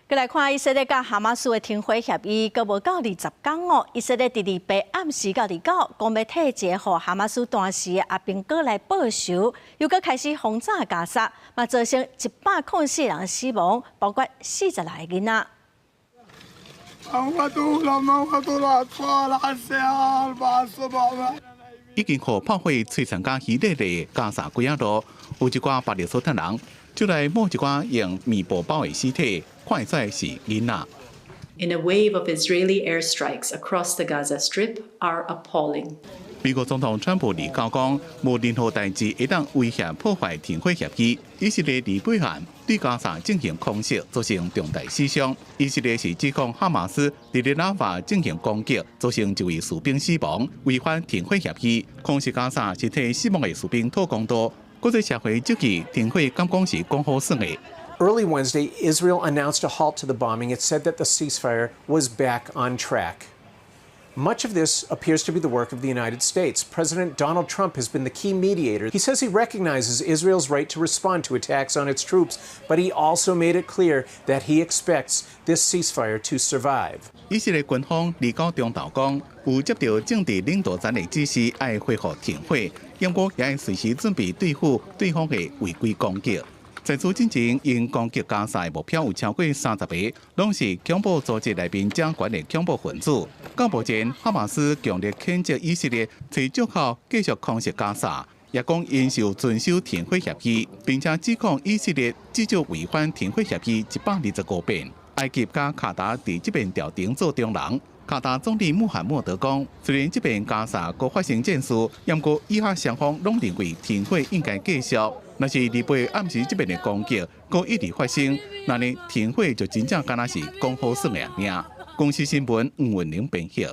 再来看以色列甲哈马斯的停火协议，阁无到20天哦。以色列第2白暗时到29，讲要替一个互哈马斯断时的阿兵哥来报仇，又阁开始轰炸加沙，嘛造成104人死亡，包括40来个囡仔。 已经互炮火摧残甲激烈的加沙几啊路，有一寡巴勒斯坦人就来摸一寡用面部包的尸体，看出来是囡仔。 In a wave of Israeli airstrikes across the Gaza Strip are appalling. 美国总统川普二号讲，无任何代志会当威胁破坏停火协议。以色列离背汉对加沙进行空袭，造成重大死伤。以色列是指控哈马斯伫拉法进行攻击，造成1位士兵死亡，违反停火协议。空袭加沙是替死亡的士兵讨公道。国际社会支持停火，敢讲是讲好算的。 Early Wednesday, Israel announced a halt to the bombing. It said that the ceasefire was back on track. Much of this appears to be the work of the United States. President Donald Trump has been the key mediator. He says he recognizes Israel's right to respond to attacks on its troops, but he also made it clear that he expects this ceasefire to survive. 以色列军方29中昼讲，有接到政治领导层的指示，要恢复停火，不过也会随时准备对付对方的违规攻击。 在此之前，因攻击加沙的目标有超过30个，拢是恐怖组织内面掌权的恐怖分子。到目前，哈马斯强烈谴责以色列找借口继续空袭加沙，也讲因是有遵守停火协议，并且指控以色列至少违反停火协议125遍。埃及甲卡达伫这边调停做中人。 卡达总理穆罕默德讲，虽然这边加沙搁发生战事，不过以下双方拢认为停火应该继续。若是离北暗时这边的攻击搁一直发生，那呢停火就真正敢若是讲好算的命。公司新闻黄文玲编辑。